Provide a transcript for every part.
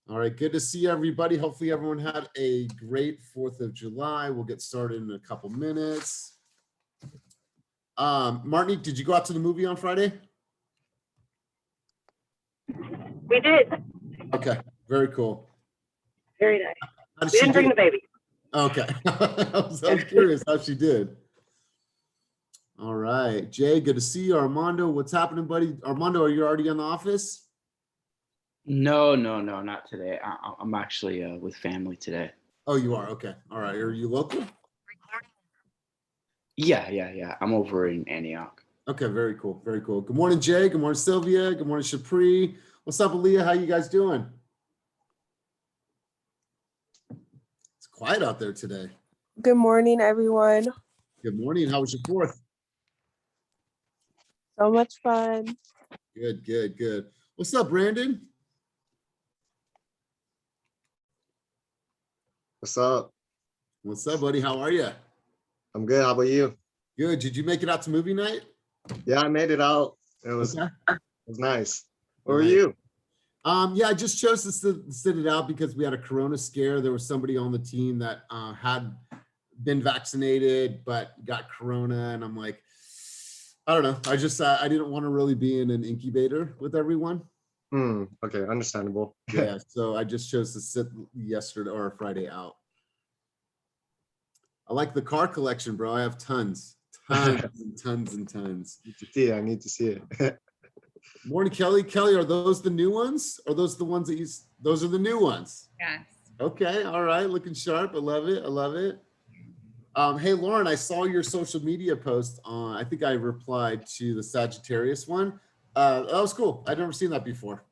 All right, good to see everybody. Hopefully everyone had a great 4th of July. We'll get started in a couple minutes. Martinique, did you go out to the movie on Friday? We did. Okay, very cool. Very nice. How did We she didn't bring do? the baby. Okay, I was curious how she did. All right, Jay, good to see you. Armando, what's happening, buddy? Armando, are you already in the office? No, not today. I'm actually with family today. Oh, you are? Okay. All right. Are you local? Yeah. I'm over in Antioch. Okay, very cool. Very cool. Good morning, Jay. Good morning, Sylvia. Good morning, Shapri. What's up, Aaliyah? How you guys doing? It's quiet out there today. Good morning, everyone. Good morning. How was your 4th? So much fun. Good. What's up, Brandon? What's up? What's up, buddy? How are you? I'm good. How about you? Good. Did you make it out to movie night? Yeah, I made it out. It was Okay. nice. Where were Nice. you? Yeah, I just chose to sit it out because we had a Corona scare. There was somebody on the team that had been vaccinated but got Corona, and I'm like, I don't know. I just I didn't want to really be in an incubator with everyone. Okay, understandable. Yeah, so I just chose to sit yesterday or Friday out. I like the car collection, bro. I have tons and tons. Need to see it. I need to see it. Morning, Kelly. Kelly, are those the new ones? Are those the ones that those are the new ones? Yes. Okay, all right, looking sharp. I love it. Hey, Lauren, I saw your social media post on, I think I replied to the Sagittarius one. That was cool. I'd never seen that before.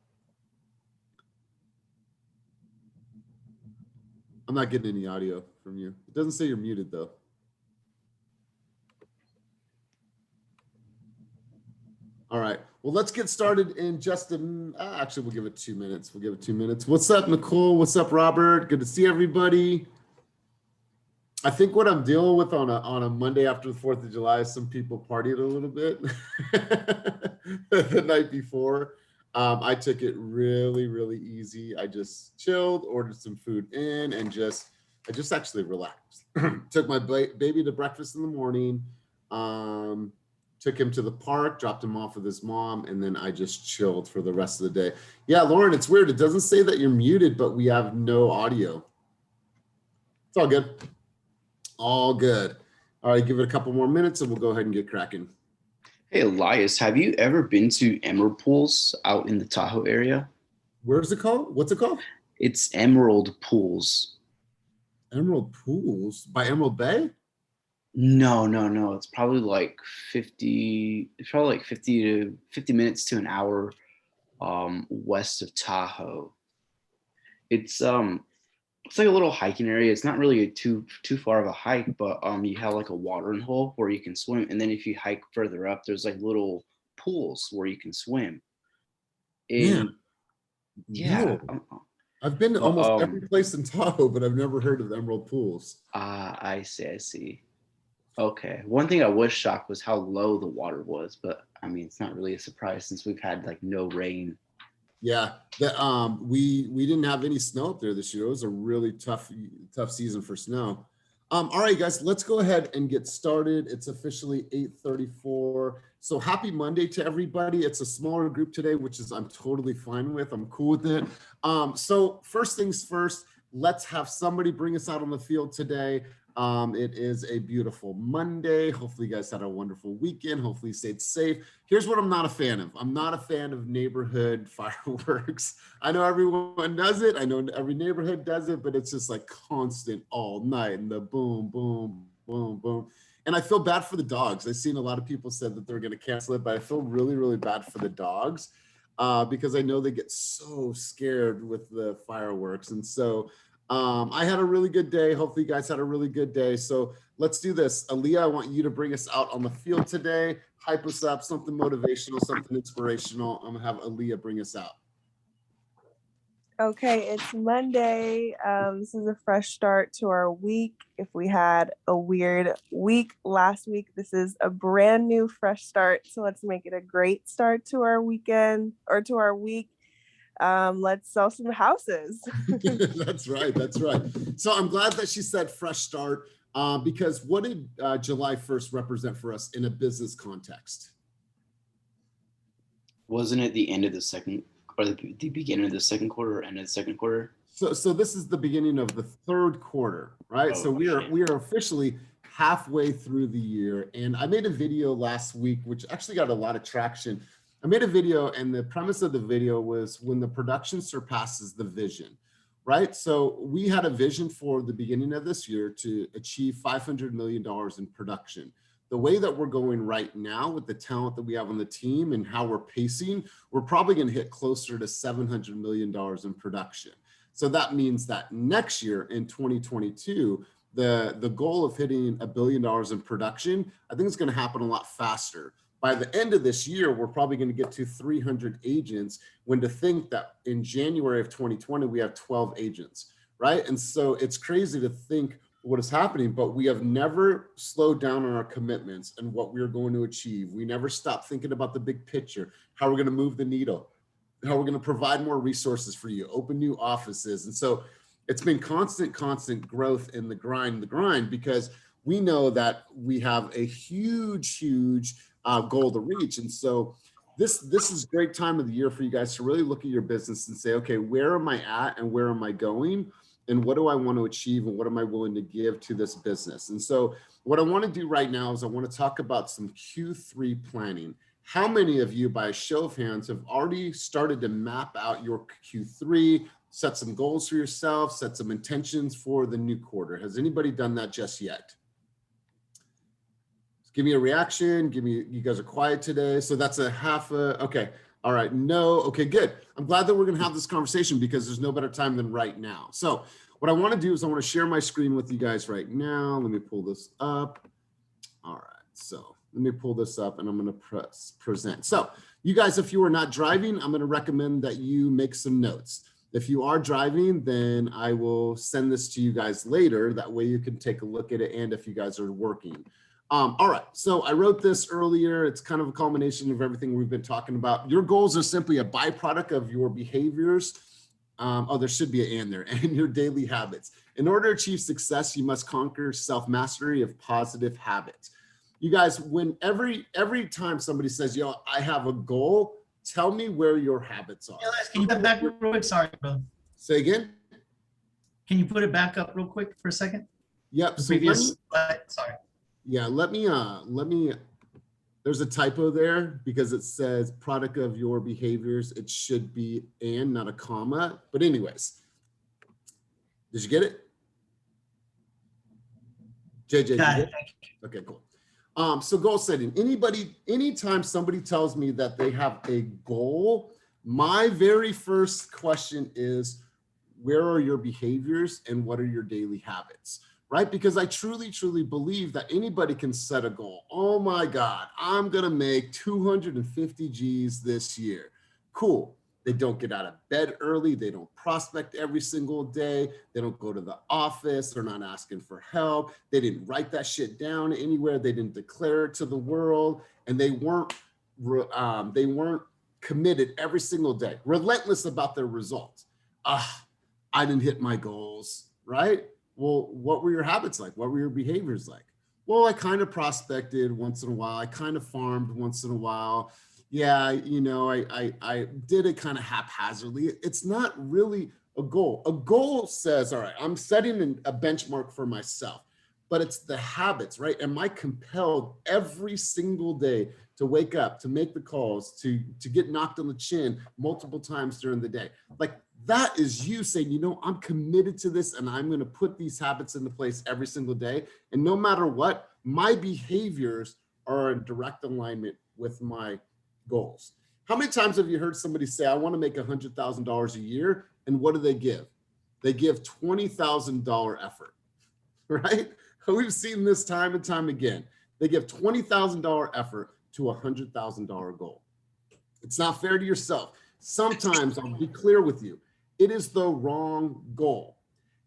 I'm not getting any audio from you. It doesn't say you're muted though. All right, well, let's get started in just actually, we'll give it 2 minutes. What's up, Nicole? What's up, Robert? Good to see everybody. I think what I'm dealing with on a Monday after the 4th of July is some people partied a little bit the night before. I took it really easy. I just chilled, ordered some food in, and I just actually relaxed. Took my baby to breakfast in the morning. Took him to the park, dropped him off with his mom, and then I just chilled for the rest of the day. Yeah, Lauren, it's weird. It doesn't say that you're muted, but we have no audio. It's all good. All good. All right, give it a couple more minutes and we'll go ahead and get cracking. Hey, Elias, have you ever been to Emerald Pools out in the Tahoe area? Where's it called? What's it called? It's Emerald Pools. Emerald Pools by Emerald Bay? No. It's probably like 50 minutes to an hour west of Tahoe. It's like a little hiking area. It's not really too far of a hike, but you have like a watering hole where you can swim, and then if you hike further up, there's like little pools where you can swim. And yeah, I've been to almost every place in Tahoe, but I've never heard of Emerald Pools. I see. Okay. One thing I was shocked was how low the water was, but I mean, it's not really a surprise since we've had like no rain. Yeah, we didn't have any snow up there this year. It was a really tough season for snow. All right, guys, let's go ahead and get started. It's officially 8:34. So happy Monday to everybody. It's a smaller group today, which is I'm totally fine with. I'm cool with it. So first things first, let's have somebody bring us out on the field today. It is a beautiful Monday. Hopefully you guys had a wonderful weekend. Hopefully you stayed safe. Here's what I'm not a fan of. I'm not a fan of neighborhood fireworks. I know everyone does it. I know every neighborhood does it, but it's just like constant all night and the boom, boom, boom, boom. And I feel bad for the dogs. I've seen a lot of people said that they're going to cancel it, but I feel really bad for the dogs because I know they get so scared with the fireworks. And so I had a really good day. Hopefully you guys had a really good day. So let's do this. Aaliyah, I want you to bring us out on the field today. Hype us up, something motivational, something inspirational. I'm gonna have Aaliyah bring us out. Okay, it's Monday. This is a fresh start to our week. If we had a weird week last week, this is a brand new fresh start. So let's make it a great start to our weekend or to our week. let's sell some houses. That's right. That's right. So I'm glad that she said fresh start, because what did July 1st represent for us in a business context? Wasn't it the end of the second or the beginning of the second quarter or end of the second quarter? So this is the beginning of the third quarter, right? Oh, So we okay. are officially halfway through the year. And I made a video last week, which actually got a lot of traction. I made a video, and the premise of the video was when the production surpasses the vision, right? So we had a vision for the beginning of this year to achieve $500 million in production. The way that we're going right now with the talent that we have on the team and how we're pacing, we're probably going to hit closer to $700 million in production. So that means that next year in 2022, the goal of hitting $1 billion in production, I think it's going to happen a lot faster. By the end of this year, we're probably going to get to 300 agents, when to think that in January of 2020, we have 12 agents, right? And so it's crazy to think what is happening, but we have never slowed down on our commitments and what we're going to achieve. We never stopped thinking about the big picture, how we're going to move the needle, how we're going to provide more resources for you, open new offices. And so it's been constant growth in the grind, because we know that we have a huge goal to reach. And so this is a great time of the year for you guys to really look at your business and say, okay, where am I at and where am I going? And what do I want to achieve and what am I willing to give to this business? And so what I want to do right now is I want to talk about some Q3 planning. How many of you, by a show of hands, have already started to map out your Q3, set some goals for yourself, set some intentions for the new quarter? Has anybody done that just yet? Give me a reaction. You guys are quiet today. So that's a half okay. All right, no, okay, good. I'm glad that we're gonna have this conversation, because there's no better time than right now. So what I wanna do is I wanna share my screen with you guys right now. Let me pull this up. All right, so let me pull this up and I'm gonna press present. So you guys, if you are not driving, I'm gonna recommend that you make some notes. If you are driving, then I will send this to you guys later. That way you can take a look at it, and if you guys are working. All right, so I wrote this earlier. It's kind of a culmination of everything we've been talking about. Your goals are simply a byproduct of your behaviors. There should be an and there, and your daily habits. In order to achieve success, you must conquer self-mastery of positive habits. You guys, when every time somebody says, yo, I have a goal, tell me where your habits are. Elias, can you put it back real quick? Sorry, bro. Say again? Can you put it back up real quick for a second? Yep. The So previous slide, sorry. yeah, let me, there's a typo there because it says product of your behaviors. It should be and, not a comma. But anyways, did you get it? JJ, did you Got get it. it? Thank you. Okay, cool. So goal setting. Anytime somebody tells me that they have a goal, my very first question is, where are your behaviors and what are your daily habits? Right? Because I truly believe that anybody can set a goal. Oh my God, I'm gonna make 250 G's this year. Cool. They don't get out of bed early. They don't prospect every single day. They don't go to the office. They're not asking for help. They didn't write that shit down anywhere. They didn't declare it to the world, and they weren't committed every single day, relentless about their results. I didn't hit my goals, right? Well, what were your habits like? What were your behaviors like? Well, I kind of prospected once in a while. I kind of farmed once in a while. Yeah, you know, I did it kind of haphazardly. It's not really a goal. A goal says, all right, I'm setting a benchmark for myself, but it's the habits, right? Am I compelled every single day to wake up, to make the calls, to get knocked on the chin multiple times during the day? Like, that is you saying, you know, I'm committed to this and I'm going to put these habits into place every single day. And no matter what, my behaviors are in direct alignment with my goals. How many times have you heard somebody say, I want to make $100,000 a year? And what do they give? They give $20,000 effort, right? We've seen this time and time again. They give $20,000 effort to a $100,000 goal. It's not fair to yourself. Sometimes, I'll be clear with you, it is the wrong goal.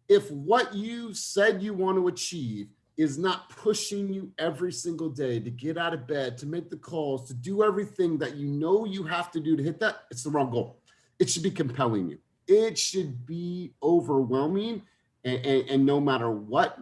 If what you said you want to achieve is not pushing you every single day to get out of bed, to make the calls, to do everything that you know you have to do to hit that, it's the wrong goal. it should be compelling you. It should be overwhelming. And no matter what,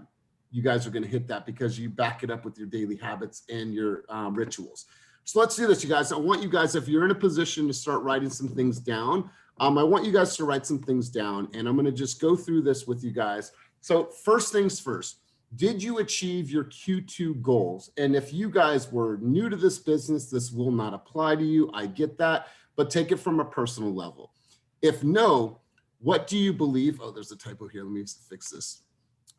you guys are going to hit that because you back it up with your daily habits and your rituals. So let's do this, you guys. I want you guys, if you're in a position to start writing some things down, I want you guys to write some things down, and I'm going to just go through this with you guys. So first things first, did you achieve your Q2 goals? And if you guys were new to this business, this will not apply to you. I get that, but take it from a personal level. If no, what do you believe? Oh, there's a typo here. Let me fix this.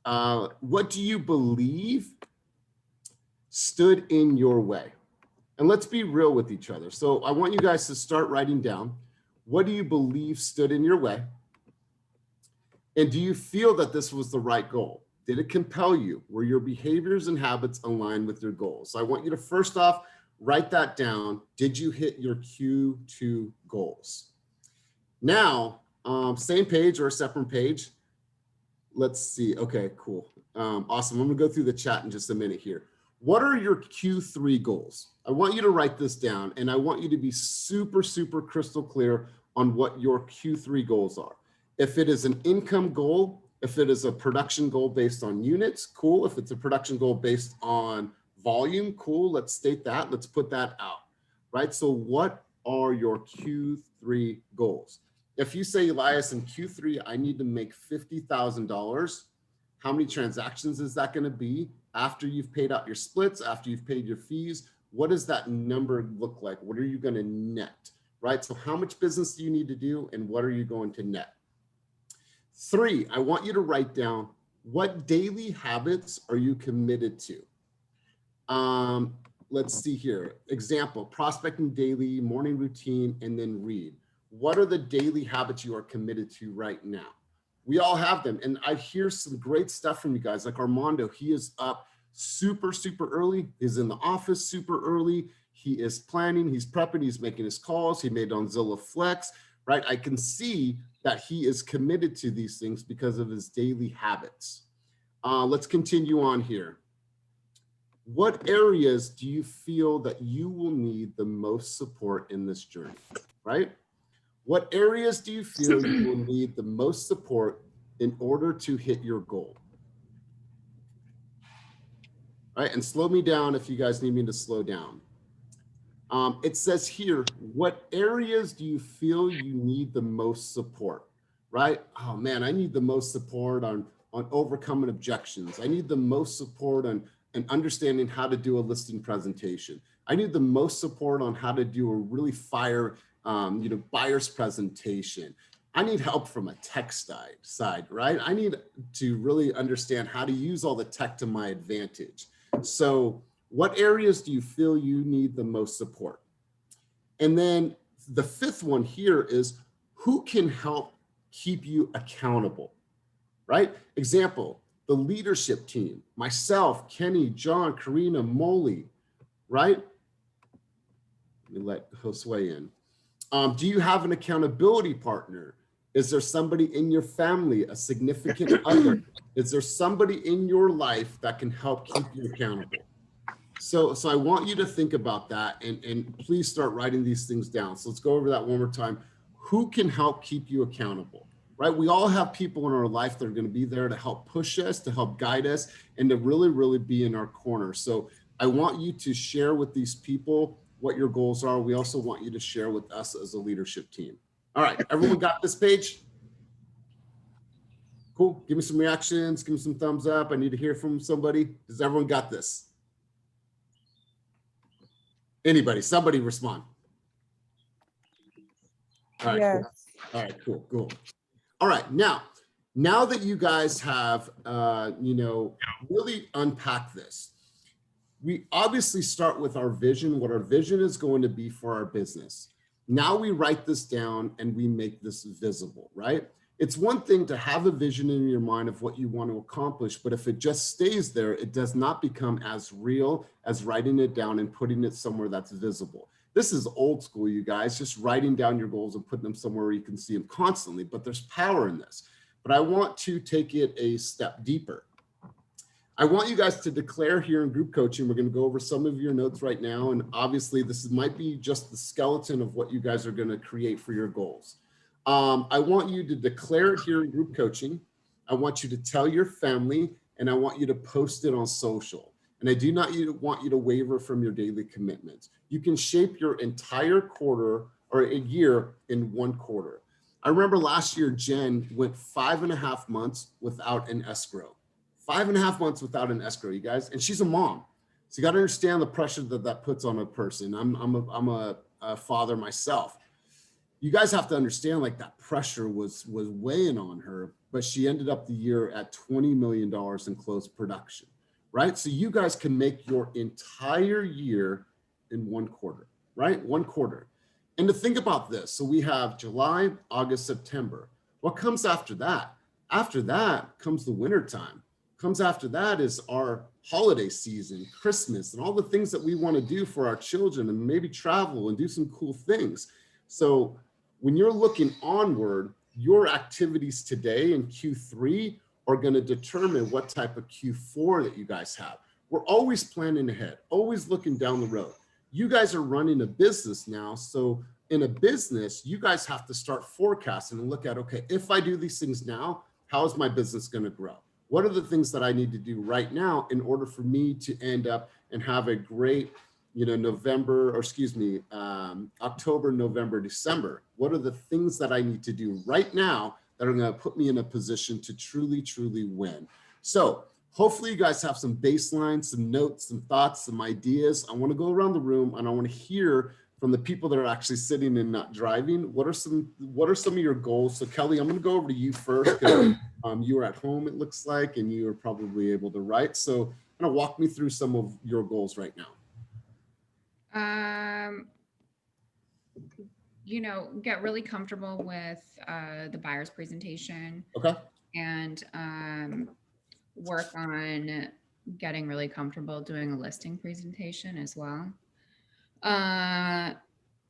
What do you believe stood in your way? And let's be real with each other. So I want you guys to start writing down, what do you believe stood in your way? And do you feel that this was the right goal? Did it compel you? Were your behaviors and habits aligned with your goals? So I want you to first off, write that down. Did you hit your Q2 goals? Now, same page or a separate page. Let's see. Okay, cool. Awesome. I'm gonna go through the chat in just a minute here. What are your Q3 goals? I want you to write this down, and I want you to be super, super crystal clear on what your Q3 goals are. If it is an income goal, if it is a production goal based on units, cool. If it's a production goal based on volume, cool. Let's state that. Let's put that out, right? So what are your Q3 goals? If you say, Elias, in Q3, I need to make $50,000, how many transactions is that going to be? After you've paid out your splits, after you've paid your fees, what does that number look like? What are you going to net, right? So how much business do you need to do, and what are you going to net? 3, I want you to write down, what daily habits are you committed to? Let's see here. Example, prospecting daily, morning routine, and then read. What are the daily habits you are committed to right now? We all have them. And I hear some great stuff from you guys, like Armando. He is up super, super early. He's in the office super early. He is planning, he's prepping, he's making his calls. He made on Zillow Flex, right? I can see that he is committed to these things because of his daily habits. Let's continue on here. What areas do you feel that you will need the most support in this journey, right? What areas do you feel you will need the most support in order to hit your goal? All right, and slow me down if you guys need me to slow down. It says here, what areas do you feel you need the most support, right? Oh man, I need the most support on overcoming objections. I need the most support on understanding how to do a listing presentation. I need the most support on how to do a really fire buyer's presentation. I need help from a tech side, right? I need to really understand how to use all the tech to my advantage. So what areas do you feel you need the most support? And then the 5th one here is, who can help keep you accountable, right? Example, the leadership team, myself, Kenny, John, Karina, Molly, right? Let me let Josue in. Do you have an accountability partner? Is there somebody in your family, a significant other? Is there somebody in your life that can help keep you accountable? So I want you to think about that, and please start writing these things down. So let's go over that one more time. Who can help keep you accountable, right? We all have people in our life that are going to be there to help push us, to help guide us, and to really, really be in our corner. So I want you to share with these people what your goals are. We also want you to share with us as a leadership team. All right, everyone got this page? Cool, give me some reactions, give me some thumbs up. I need to hear from somebody. Does everyone got this? Anybody, somebody respond. All right, Yes. cool. All right, cool. All right, now that you guys have, really unpacked this, we obviously start with our vision, what our vision is going to be for our business. Now we write this down and we make this visible, right? It's one thing to have a vision in your mind of what you want to accomplish, but if it just stays there, it does not become as real as writing it down and putting it somewhere that's visible. This is old school, you guys, just writing down your goals and putting them somewhere where you can see them constantly, but there's power in this. But I want to take it a step deeper. I want you guys to declare here in group coaching. We're going to go over some of your notes right now. And obviously this might be just the skeleton of what you guys are going to create for your goals. I want you to declare it here in group coaching. I want you to tell your family, and I want you to post it on social. And I do not want you to waver from your daily commitments. You can shape your entire quarter or a year in one quarter. I remember last year, Jen went 5.5 months without an escrow. 5.5 months without an escrow, you guys. And she's a mom. So you got to understand the pressure that that puts on a person. I'm a father myself. You guys have to understand, like, that pressure was weighing on her, but she ended up the year at $20 million in closed production, right? So you guys can make your entire year in one quarter, right? One quarter. And to think about this, so we have July, August, September. What comes after that? After that comes the winter time. Comes after that is our holiday season, Christmas, and all the things that we want to do for our children, and maybe travel and do some cool things. So when you're looking onward, your activities today in Q3 are going to determine what type of Q4 that you guys have. We're always planning ahead, always looking down the road. You guys are running a business now. So in a business, you guys have to start forecasting and look at, okay, if I do these things now, how is my business going to grow? What are the things that I need to do right now in order for me to end up and have a great, October, November, December? What are the things that I need to do right now that are going to put me in a position to truly, truly win? So hopefully you guys have some baseline, some notes, some thoughts, some ideas. I want to go around the room and I want to hear from the people that are actually sitting and not driving. What are some of your goals? So Kelly, I'm going to go over to you first. You were at home, it looks like, and you are probably able to write. So kind of walk me through some of your goals right now. Get really comfortable with the buyer's presentation. Okay. And work on getting really comfortable doing a listing presentation as well.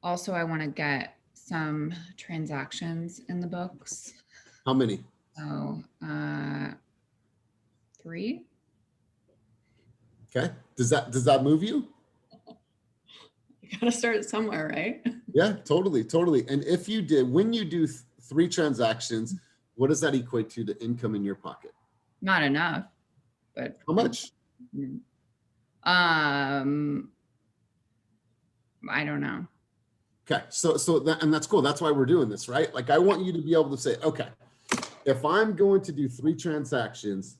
Also, I want to get some transactions in the books. How many? So 3. Okay. Does that move you? You gotta start somewhere, right? Yeah, totally. And if you did, when you do 3 transactions, what does that equate to income in your pocket? Not enough, but How much? I don't know. Okay, and that's cool. That's why we're doing this, right? Like, I want you to be able to say, okay, if I'm going to do 3 transactions,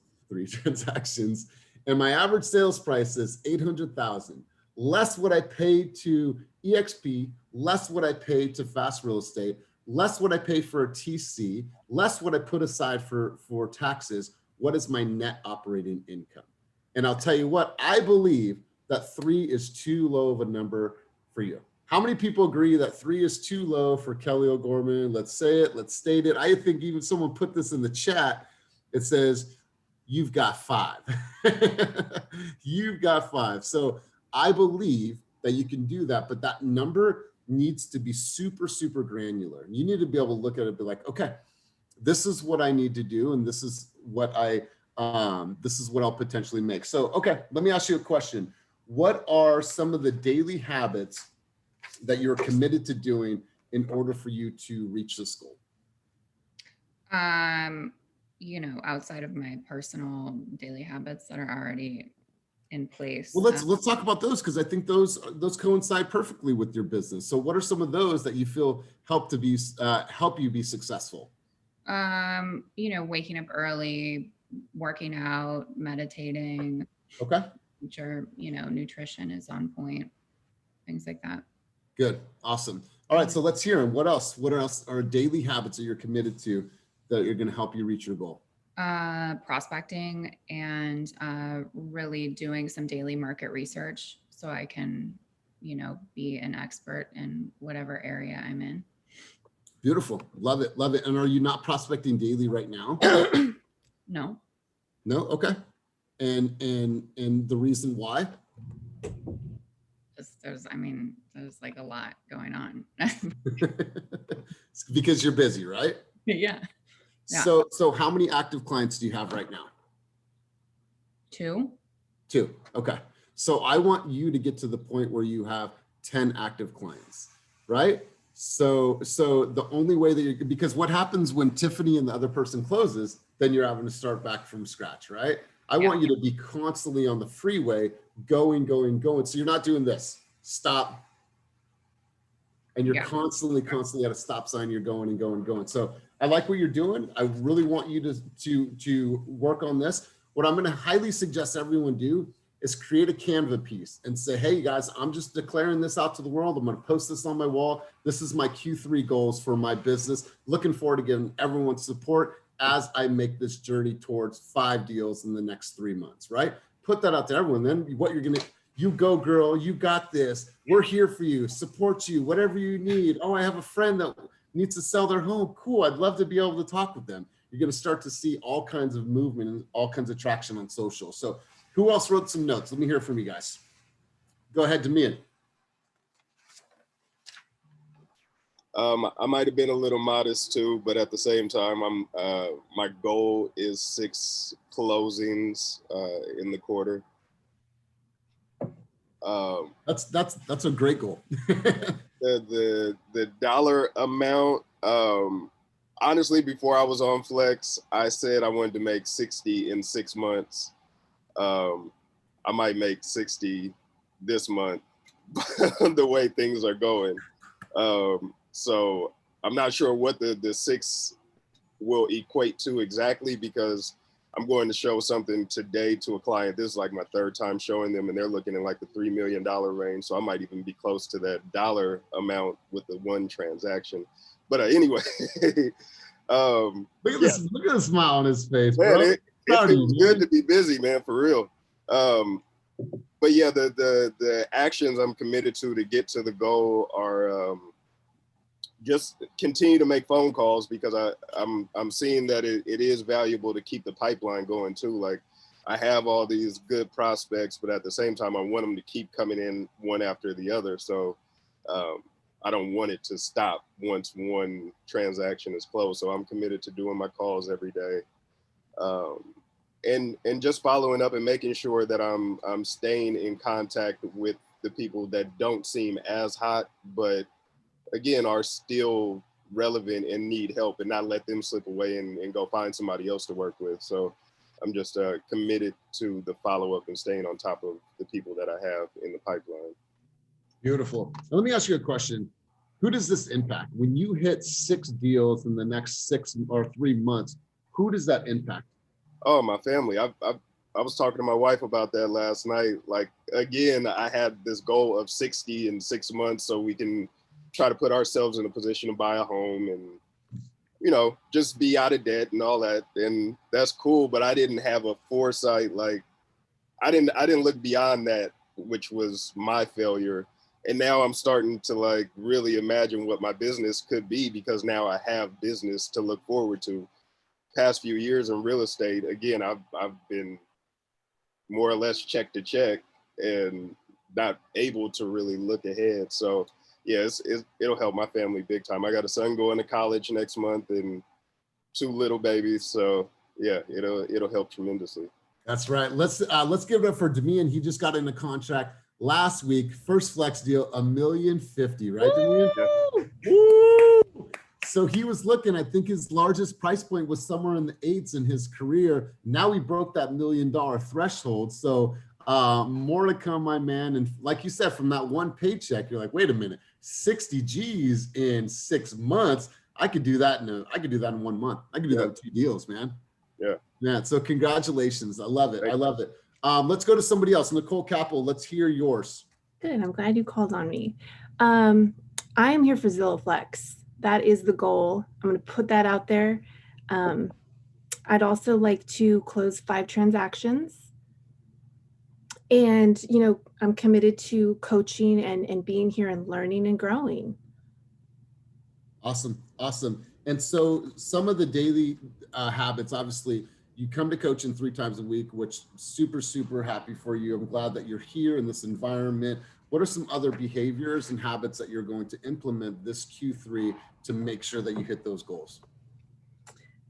and my average sales price is 800,000, less what I pay to EXP, less what I pay to Fast Real Estate, less what I pay for a TC, less what I put aside for taxes, what is my net operating income? And I'll tell you what, I believe that 3 is too low of a number for you. How many people agree that 3 is too low for Kelly O'Gorman? Let's say it, let's state it. I think even someone put this in the chat. It says, you've got 5. You've got 5. So I believe that you can do that, but that number needs to be super, super granular. You need to be able to look at it and be like, okay, this is what I need to do, and this is what I'll potentially make. So, okay, let me ask you a question. What are some of the daily habits that you're committed to doing in order for you to reach this goal? Outside of my personal daily habits that are already in place. Well, let's talk about those, because I think those coincide perfectly with your business. So what are some of those that you feel help you be successful? Waking up early, working out, meditating. Okay. Sure, nutrition is on point, things like that. Good. Awesome. All right. So let's hear them. What else? What else are daily habits that you're committed to that are going to help you reach your goal? Prospecting and really doing some daily market research so I can, be an expert in whatever area I'm in. Beautiful. Love it. Love it. And are you not prospecting daily right now? No. No. Okay. And the reason why? There's like a lot going on. Because you're busy, right? Yeah. So how many active clients do you have right now? 2. 2. Okay. So I want you to get to the point where you have 10 active clients, right? So the only way that you, because what happens when Tiffany and the other person closes, then you're having to start back from scratch, right? I want you to be constantly on the freeway, going. So you're not doing this, stop. And you're Yeah. constantly at a stop sign, you're going and going. So I like what you're doing. I really want you to work on this. What I'm going to highly suggest everyone do is create a Canva piece and say, hey, you guys, I'm just declaring this out to the world. I'm going to post this on my wall. This is my Q3 goals for my business. Looking forward to getting everyone's support as I make this journey towards 5 deals in the next 3 months, right? Put that out to everyone. Then what you're going to, you go, girl, you got this. We're here for you, support you, whatever you need. Oh, I have a friend that needs to sell their home. Cool. I'd love to be able to talk with them. You're going to start to see all kinds of movement and all kinds of traction on social. So who else wrote some notes? Let me hear from you guys. Go ahead, Damian. I might have been a little modest too, but at the same time, my goal is 6 closings in the quarter. That's a great goal. The dollar amount, honestly, before I was on Flex, I said I wanted to make 60 in 6 months. I might make 60 this month, the way things are going. So I'm not sure what the 6 will equate to exactly, because I'm going to show something today to a client. This is like my 3rd time showing them, and they're looking in like the $3 million range. So I might even be close to that dollar amount with the 1 transaction. But anyway, Look at this! Look at the smile on his face, man, bro. it feels good to be busy, man, for real. But yeah, the actions I'm committed to get to the goal are just continue to make phone calls, because I'm seeing that it is valuable to keep the pipeline going too. Like, I have all these good prospects, but at the same time, I want them to keep coming in one after the other. So I don't want it to stop once 1 transaction is closed. So I'm committed to doing my calls every day. And just following up and making sure that I'm staying in contact with the people that don't seem as hot, but again, are still relevant and need help, and not let them slip away and go find somebody else to work with. So I'm just committed to the follow-up and staying on top of the people that I have in the pipeline. Beautiful. Now, let me ask you a question. Who does this impact? When you hit 6 deals in the next 6 or 3 months, who does that impact? Oh, my family. I was talking to my wife about that last night. Like, again, I had this goal of 60 in 6 months, so we can try to put ourselves in a position to buy a home and, you know, just be out of debt and all that. And that's cool, but I didn't have a foresight. Like, I didn't look beyond that, which was my failure. And now I'm starting to like really imagine what my business could be, because now I have business to look forward to. Past few years in real estate, again, I've been more or less check to check and not able to really look ahead. So yeah, it'll help my family big time. I got a son going to college next month and 2 little babies. So yeah, it'll help tremendously. That's right. Let's give it up for Damian. He just got in a contract last week. First Flex deal, $1.05 million, right, Damian? Yeah. Woo! So he was looking, I think his largest price point was somewhere in the 8s in his career. Now he broke that $1 million threshold. So more to come, my man. And like you said, from that 1 paycheck, you're like, wait a minute, 60 G's in 6 months. I could do that in 1 month. I could do that with 2 deals, man. Yeah. So congratulations. I love it. I love it. Let's go to somebody else. Nicole Capel, let's hear yours. Good. I'm glad you called on me. I am here for Zillow Flex. That is the goal. I'm going to put that out there. I'd also like to close 5 transactions. And, you know, I'm committed to coaching and being here and learning and growing. Awesome. Awesome. And so some of the daily habits, obviously, you come to coaching 3 times a week, which super, super happy for you. I'm glad that you're here in this environment. What are some other behaviors and habits that you're going to implement this Q3 to make sure that you hit those goals?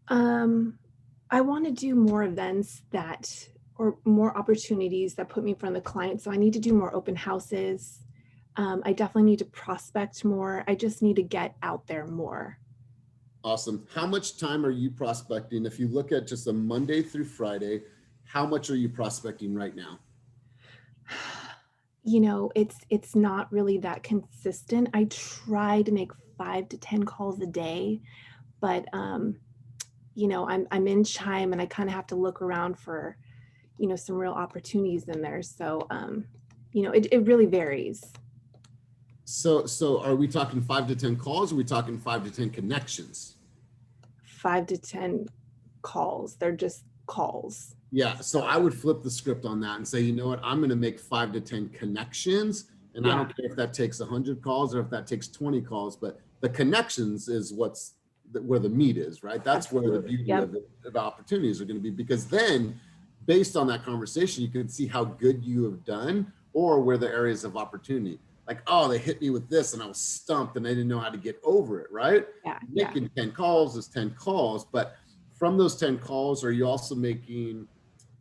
I want to do more events or more opportunities that put me in front of the client. So I need to do more open houses. I definitely need to prospect more. I just need to get out there more. Awesome. How much time are you prospecting? If you look at just a Monday through Friday, how much are you prospecting right now? You know, it's not really that consistent. I try to make 5 to 10 calls a day, but you know, I'm in Chime and I kind of have to look around for, you know, some real opportunities in there. So you know, it really varies. So are we talking 5 to 10 calls? Or are we talking 5 to 10 connections? 5 to 10 calls. They're just calls. Yeah. So I would flip the script on that and say, you know what, I'm going to make 5 to 10 connections. And I don't care if that takes 100 calls or if that takes 20 calls, but the connections is where the meat is, right? That's where the beauty of opportunities are going to be, because then based on that conversation, you can see how good you have done or where the areas of opportunity. Like, oh, they hit me with this and I was stumped and I didn't know how to get over it, right? Yeah. Making 10 calls is 10 calls, but from those 10 calls, are you sending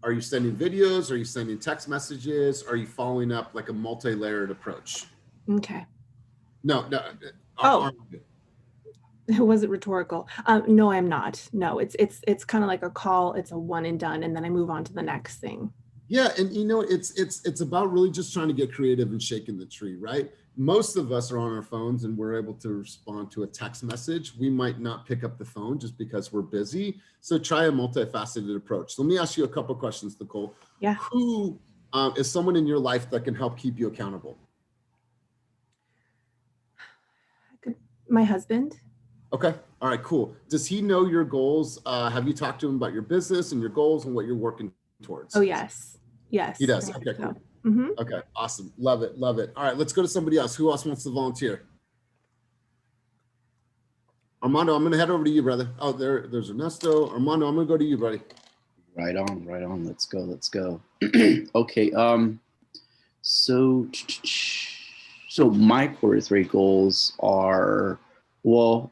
videos? Are you sending text messages? Are you following up like a multi-layered approach? Okay. No. Oh. Was it rhetorical? No, I'm not. No, it's kind of like a call. It's a one and done, and then I move on to the next thing. Yeah, and you know, it's about really just trying to get creative and shaking the tree, right? Most of us are on our phones and we're able to respond to a text message. We might not pick up the phone just because we're busy. So try a multifaceted approach. Let me ask you a couple questions, Nicole. Yeah. Who is someone in your life that can help keep you accountable? My husband. Okay. All right, cool. Does he know your goals? Have you talked to him about your business and your goals and what you're working towards? Oh, yes. Yes. He does. Okay, cool. Mm-hmm. Okay, awesome. Love it. Love it. All right, let's go to somebody else. Who else wants to volunteer? Armando, I'm going to head over to you, brother. Oh, there's Ernesto. Armando, I'm going to go to you, buddy. Right on. Let's go. Okay. So my Q3 goals are, well,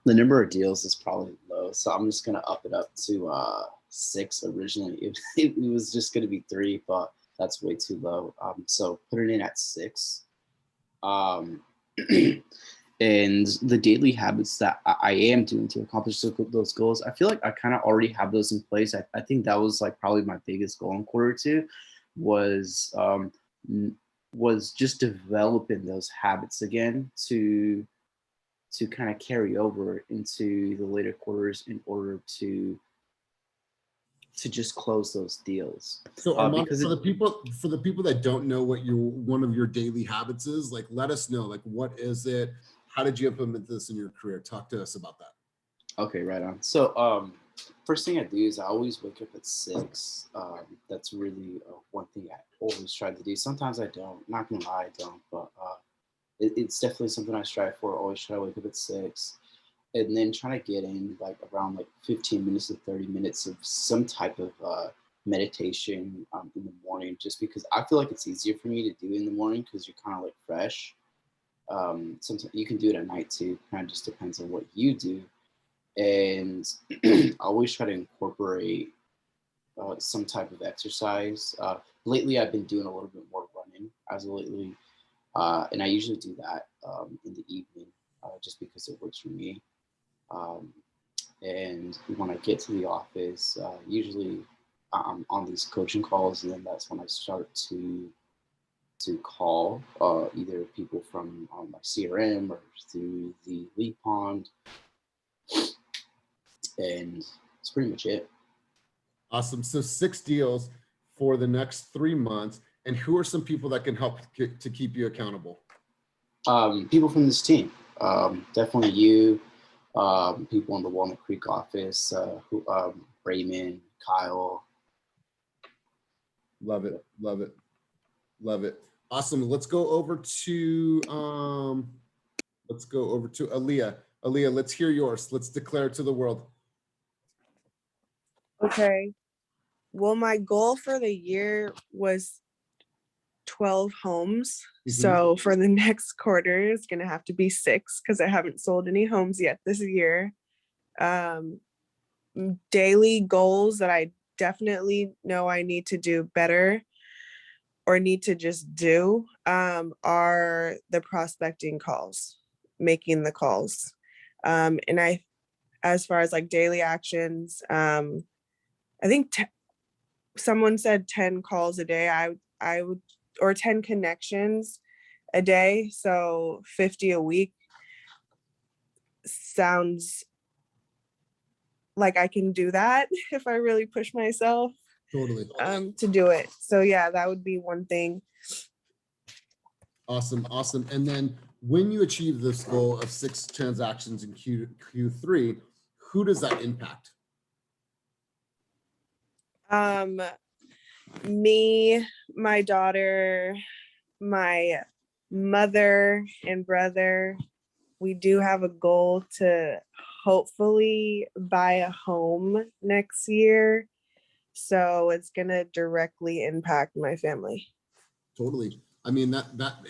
the number of deals is probably low, so I'm just gonna up it up to 6. Originally, it was just gonna be 3, but that's way too low. So put it in at 6. And the daily habits that I am doing to accomplish those goals, I feel like I kind of already have those in place. I think that was like probably my biggest goal in Q2 was just developing those habits again to kind of carry over into the later quarters in order to just close those deals. So Armando, for the people that don't know what one of your daily habits is, like, let us know, like, what is it? How did you implement this in your career? Talk to us about that. Okay, right on. So first thing I do is I always wake up at 6. That's really one thing I always try to do. Sometimes I don't, not gonna lie, I don't, but it's definitely something I strive for. Always try to wake up at 6, and then try to get in like around like 15 minutes to 30 minutes of some type of meditation in the morning, just because I feel like it's easier for me to do in the morning because you're kind of like fresh. Sometimes you can do it at night too. Kind of just depends on what you do. And I always try to incorporate some type of exercise. Lately, I've been doing a little bit more running as of lately, and I usually do that in the evening just because it works for me. And when I get to the office, usually I'm on these coaching calls, and then that's when I start to call either people from my CRM or through the Lead Pond. And that's pretty much it. Awesome. So 6 deals for the next 3 months. And who are some people that can help to keep you accountable? People from this team. Definitely you. People in the Walnut Creek office. Raymond, Kyle. Love it. Love it. Love it. Awesome. Let's go over to Aaliyah. Aaliyah, let's hear yours. Let's declare to the world. Okay. Well, my goal for the year was 12 homes. So for the next quarter, it's going to have to be 6 because I haven't sold any homes yet this year. Daily goals that I definitely know I need to do better. or need to just do are the prospecting calls, making the calls. And as far as like daily actions, I think someone said 10 calls a day. I would, or 10 connections a day. So 50 a week sounds like I can do that if I really push myself Totally. to do it. So yeah, that would be one thing. Awesome, awesome. And then when you achieve this goal of 6 transactions in Q3, who does that impact? Me, my daughter, my mother and brother. We do have a goal to hopefully buy a home next year. So it's gonna directly impact my family. Totally. I mean,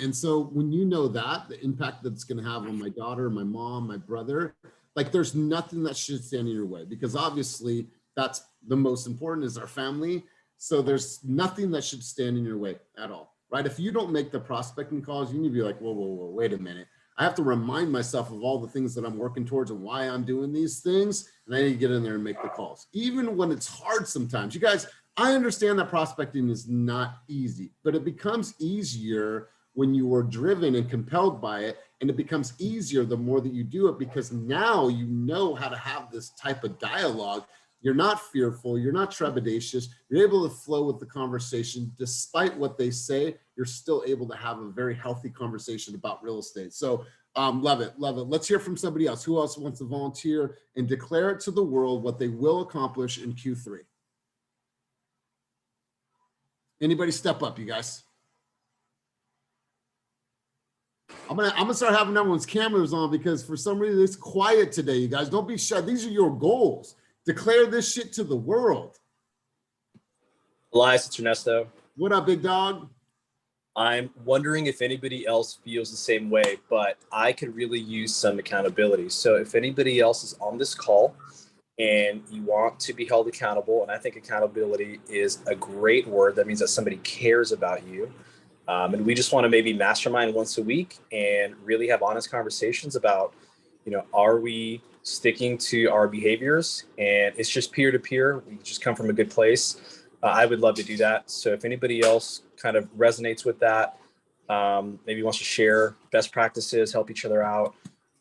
and so when you know that, the impact that's going to have on my daughter, my mom, my brother, like there's nothing that should stand in your way, because obviously that's the most important is our family. So there's nothing that should stand in your way at all, right? If you don't make the prospecting calls, you need to be like, whoa, wait a minute. I have to remind myself of all the things that I'm working towards and why I'm doing these things. And I need to get in there and make the calls, even when it's hard sometimes. You guys, I understand that prospecting is not easy, but it becomes easier when you are driven and compelled by it. And it becomes easier the more that you do it, because now you know how to have this type of dialogue. You're not fearful, you're not trepidatious, you're able to flow with the conversation. Despite what they say, you're still able to have a very healthy conversation about real estate. So love it, love it. Let's hear from somebody else. Who else wants to volunteer and declare it to the world what they will accomplish in Q3? Anybody step up, you guys? I'm gonna start having everyone's cameras on, because for some reason it's quiet today, you guys. Don't be shy. These are your goals. Declare this shit to the world. Elias, it's Ernesto. What up, big dog? I'm wondering if anybody else feels the same way, but I could really use some accountability. So if anybody else is on this call and you want to be held accountable, and I think accountability is a great word. That means that somebody cares about you. And we just want to maybe mastermind once a week and really have honest conversations about, are we sticking to our behaviors? And it's just peer-to-peer. We just come from a good place. I would love to do that. So if anybody else kind of resonates with that, maybe wants to share best practices, help each other out.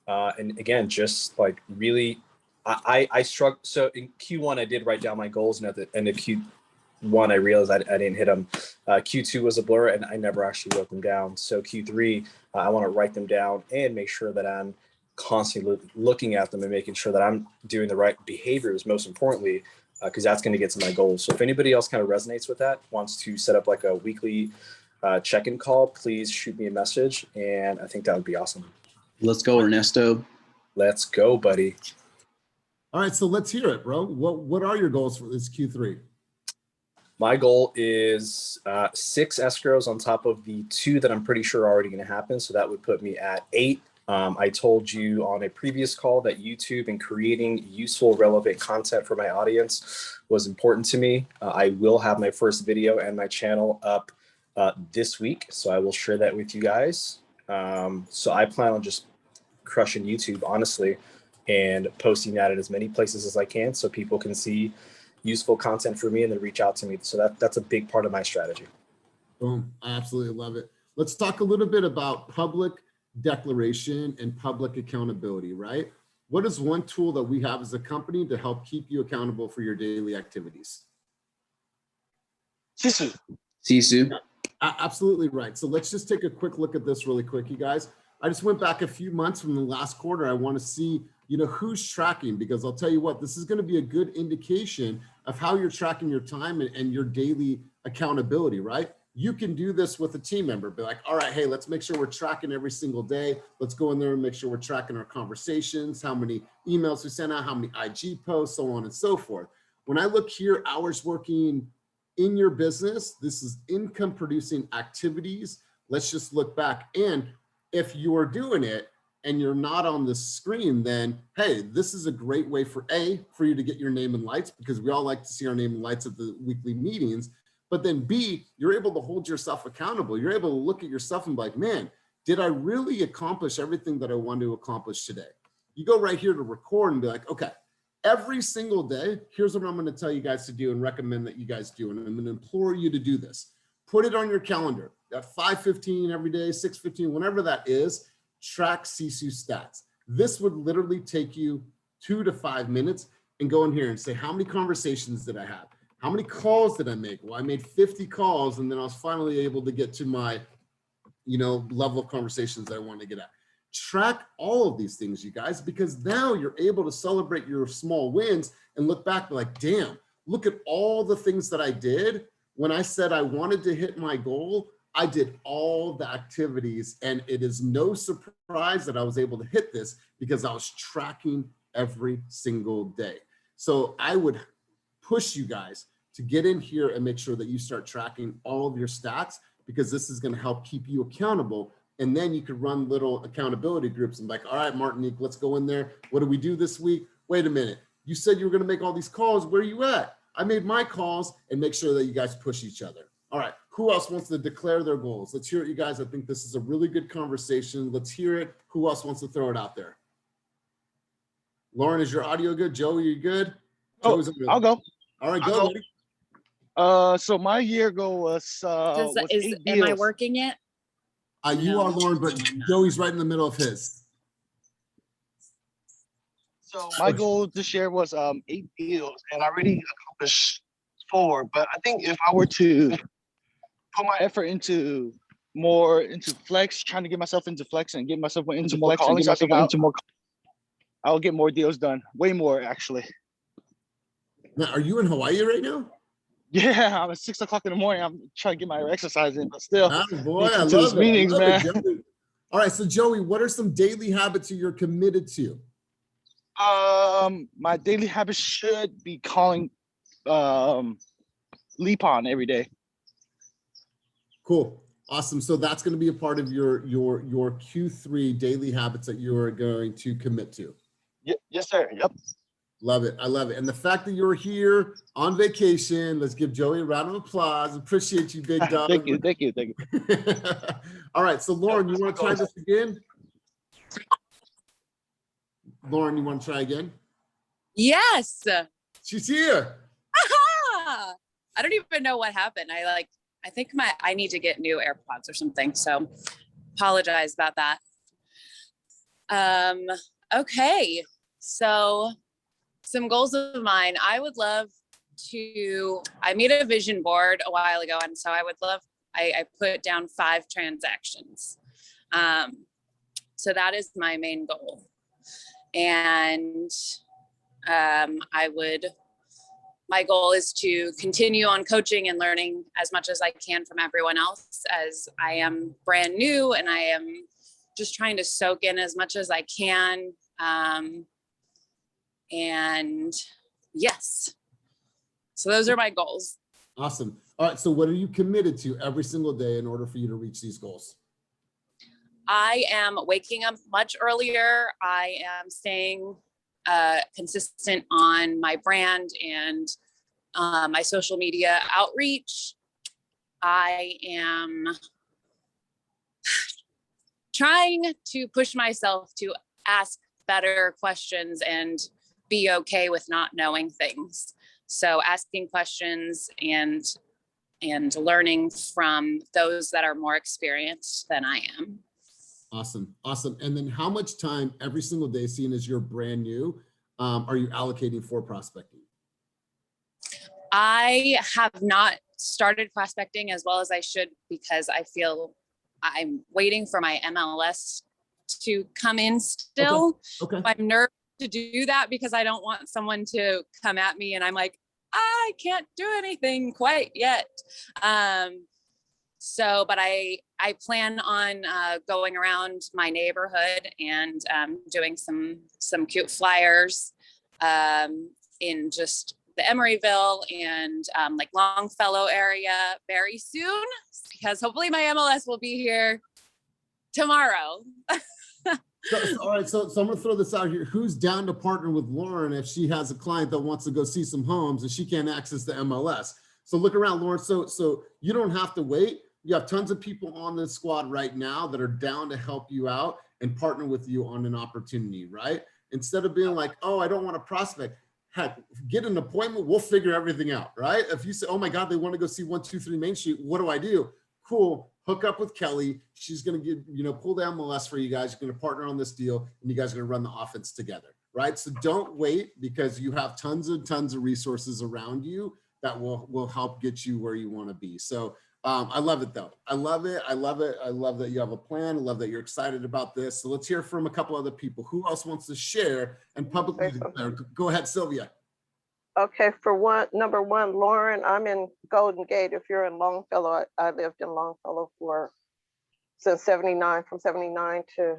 And again, just like really, I struggle. So in Q1, I did write down my goals, and at the end of Q1, I realized I didn't hit them. Q2 was a blur, and I never actually wrote them down. So Q3, I want to write them down and make sure that I'm constantly looking at them and making sure that I'm doing the right behaviors, most importantly, because that's going to get to my goals. So if anybody else kind of resonates with that, wants to set up like a weekly check-in call, please shoot me a message, and I think that would be awesome. Let's go, Ernesto. Let's go, buddy. All right, so let's hear it, bro. What are your goals for this Q3? My goal is 6 escrows on top of the 2 that I'm pretty sure are already going to happen. So that would put me at 8. I told you on a previous call that YouTube and creating useful, relevant content for my audience was important to me. I will have my first video and my channel up this week, so I will share that with you guys. So I plan on just crushing YouTube, honestly, and posting that in as many places as I can so people can see useful content for me and then reach out to me. So that's a big part of my strategy. Boom. I absolutely love it. Let's talk a little bit about public declaration and public accountability, right? What is one tool that we have as a company to help keep you accountable for your daily activities? Sisu. Absolutely right. So let's just take a quick look at this really quick, you guys. I just went back a few months from the last quarter. I want to see, who's tracking, because I'll tell you what, this is going to be a good indication of how you're tracking your time and your daily accountability, right? You can do this with a team member. Be like, all right, hey, let's make sure we're tracking every single day. Let's go in there and make sure we're tracking our conversations, how many emails we sent out, how many IG posts, so on and so forth. When I look here, hours working in your business, this is income producing activities. Let's just look back. And if you are doing it and you're not on the screen, then, hey, this is a great way for you to get your name in lights, because we all like to see our name in lights at the weekly meetings. But then B, you're able to hold yourself accountable. You're able to look at yourself and be like, man, did I really accomplish everything that I wanted to accomplish today? You go right here to record and be like, okay, every single day, here's what I'm going to tell you guys to do and recommend that you guys do. And I'm going to implore you to do this. Put it on your calendar at 5:15 every day, 6:15, whenever that is, track Sisu stats. This would literally take you 2 to 5 minutes and go in here and say, how many conversations did I have? How many calls did I make? Well, I made 50 calls and then I was finally able to get to my, level of conversations that I want to get at. Track all of these things, you guys, because now you're able to celebrate your small wins and look back like, damn, look at all the things that I did. When I said I wanted to hit my goal, I did all the activities, and it is no surprise that I was able to hit this because I was tracking every single day. So I would push you guys to get in here and make sure that you start tracking all of your stats, because this is going to help keep you accountable. And then you could run little accountability groups and be like, all right, Martinique, let's go in there. What do we do this week? Wait a minute. You said you were going to make all these calls. Where are you at? I made my calls, and make sure that you guys push each other. All right. Who else wants to declare their goals? Let's hear it, you guys. I think this is a really good conversation. Let's hear it. Who else wants to throw it out there? Lauren, is your audio good? Joey, you good? Oh, I'll go. All right, go. So my year goal was, Am I working it? You are, Lauren, but Joey's right in the middle of his. So my goal this year was 8 deals, and I already accomplished 4. But I think if I were to put my effort into flex, trying to get myself into flex and get myself into more callings, I'll get more deals done. Way more, actually. Now, are you in Hawaii right now? Yeah, I'm at 6 o'clock in the morning. I'm trying to get my exercise in, but still. Boy, I love meetings, man. All right, so Joey, what are some daily habits you're committed to? My daily habits should be calling Lipon every day. Cool, awesome. So that's going to be a part of your Q3 daily habits that you are going to commit to. Yes, sir. Yep. Love it. I love it. And the fact that you're here on vacation, let's give Joey a round of applause. Appreciate you, big dog. Thank you. All right. So Lauren, you want to try this again? Lauren, you want to try again? Yes. She's here. Aha! I don't even know what happened. I think I need to get new AirPods or something. So apologize about that. Okay. So some goals of mine. I would love I made a vision board a while ago. And so I put down 5 transactions. So that is my main goal. And my goal is to continue on coaching and learning as much as I can from everyone else, as I am brand new and I am just trying to soak in as much as I can. And yes, so those are my goals. Awesome. All right. So what are you committed to every single day in order for you to reach these goals? I am waking up much earlier. I am staying consistent on my brand and my social media outreach. I am trying to push myself to ask better questions and be okay with not knowing things. So asking questions and learning from those that are more experienced than I am. Awesome. Awesome. And then how much time every single day, seeing as you're brand new, are you allocating for prospecting? I have not started prospecting as well as I should, because I feel I'm waiting for my MLS to come in still. Okay. I'm nervous to do that because I don't want someone to come at me and I'm like, I can't do anything quite yet. But I plan on going around my neighborhood and doing some cute flyers in just the Emeryville and like Longfellow area very soon, because hopefully my MLS will be here tomorrow. All right, so I'm gonna throw this out here. Who's down to partner with Lauren if she has a client that wants to go see some homes and she can't access the MLS? So look around, Lauren. So you don't have to wait. You have tons of people on this squad right now that are down to help you out and partner with you on an opportunity, right? Instead of being like, oh, I don't want to prospect. Heck, get an appointment. We'll figure everything out, right? If you say, oh my God, they want to go see 123 Main Street. What do I do? Cool. Hook up with Kelly. She's going to get, pull down MLS for you guys. You're going to partner on this deal and you guys are going to run the offense together, right? So don't wait, because you have tons of resources around you that will help get you where you want to be. So I love it though. I love it. I love it. I love that you have a plan. I love that you're excited about this. So let's hear from a couple other people. Who else wants to share and publicly declare? Go ahead, Sylvia. Okay, number one, Lauren, I'm in Golden Gate. If you're in Longfellow, I lived in Longfellow since 79, from 79 to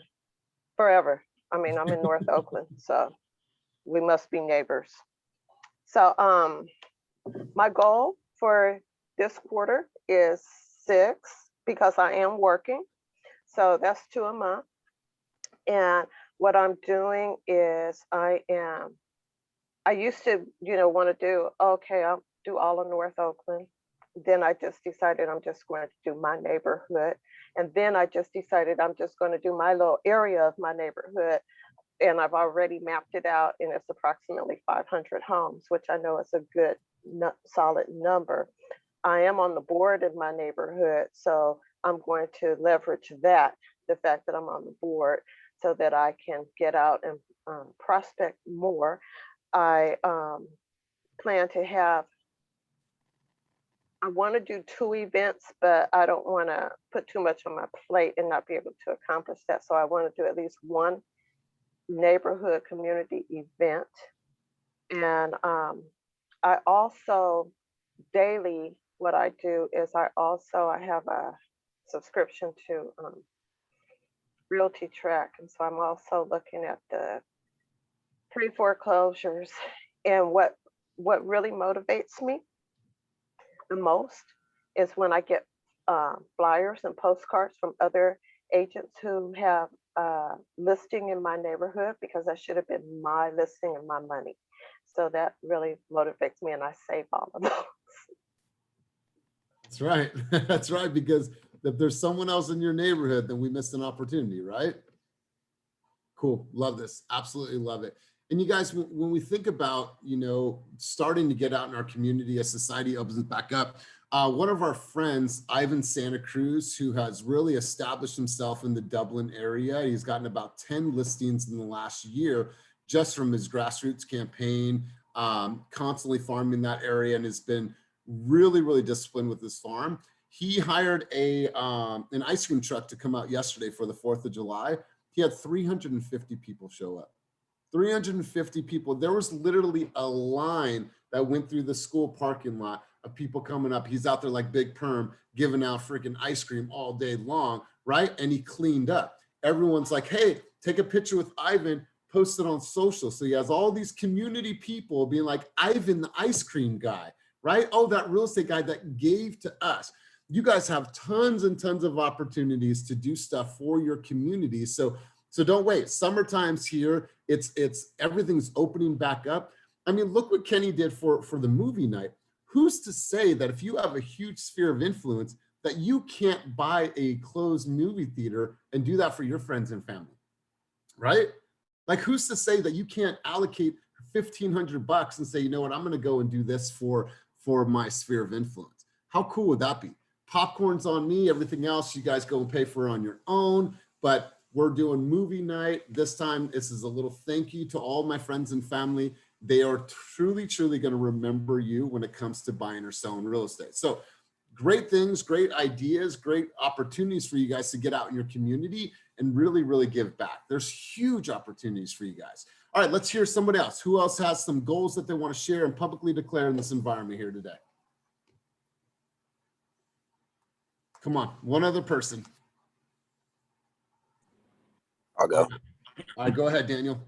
forever. I mean, I'm in North Oakland, so we must be neighbors. So my goal for this quarter is 6, because I am working. So that's 2 a month. And what I'm doing is I used to, want to do, okay, I'll do all of North Oakland. Then I just decided I'm just going to do my neighborhood. And then I just decided I'm just going to do my little area of my neighborhood. And I've already mapped it out, and it's approximately 500 homes, which I know is a good, solid number. I am on the board in my neighborhood, so I'm going to leverage that, the fact that I'm on the board, so that I can get out and prospect more. I plan to I want to do 2 events, but I don't want to put too much on my plate and not be able to accomplish that. So I want to do at least 1 neighborhood community event. And I also daily, what I do is I have a subscription to Realty Track. And so I'm also looking at the pre-foreclosures. And what really motivates me the most is when I get flyers and postcards from other agents who have listing in my neighborhood, because that should have been my listing and my money. So that really motivates me, and I save all of those. That's right. That's right. Because if there's someone else in your neighborhood, then we missed an opportunity, right? Cool. Love this. Absolutely love it. And you guys, when we think about, starting to get out in our community as society opens back up, one of our friends, Ivan Santa Cruz, who has really established himself in the Dublin area, he's gotten about 10 listings in the last year just from his grassroots campaign, constantly farming that area, and has been really, really disciplined with his farm. He hired an ice cream truck to come out yesterday for the 4th of July. He had 350 people show up. 350 people. There was literally a line that went through the school parking lot of people coming up. He's out there like Big Perm giving out freaking ice cream all day long, right? And he cleaned up. Everyone's like, hey, take a picture with Ivan, post it on social. So he has all these community people being like, Ivan, the ice cream guy, right? Oh, that real estate guy that gave to us. You guys have tons and tons of opportunities to do stuff for your community. So don't wait. Summertime's here. It's everything's opening back up. I mean, look what Kenny did for the movie night. Who's to say that if you have a huge sphere of influence that you can't buy a closed movie theater and do that for your friends and family, right? Like, who's to say that you can't allocate $1,500 and say, you know what, I'm going to go and do this for my sphere of influence. How cool would that be? Popcorn's on me. Everything else you guys go and pay for on your own. But we're doing movie night. This time, this is a little thank you to all my friends and family. They are truly, truly going to remember you when it comes to buying or selling real estate. So great things, great ideas, great opportunities for you guys to get out in your community and really, really give back. There's huge opportunities for you guys. All right, let's hear somebody else. Who else has some goals that they want to share and publicly declare in this environment here today? Come on, one other person. I'll go. All right, go ahead, Daniel.